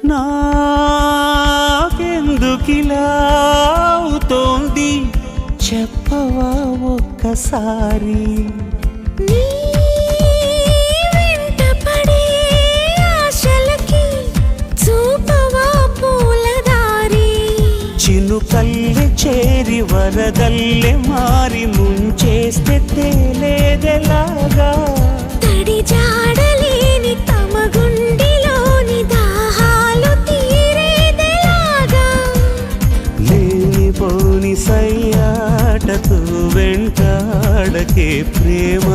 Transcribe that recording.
నాకెందుకిలా అవుతోంది చెప్పవా ఒక్కసారి. నీ వెంటపడే ఆశలకి చూపవా పూలదారి. చినుకల్లె చేరి వరదల్లె మారి ముంచేస్తే తేలేదెలాగా. తడి జాడలేని తమ గుండెలోని దాహాలు తీరేదెలాగా. లేనిపోని సయ్యాటతో వెంటాడకే ప్రేమ.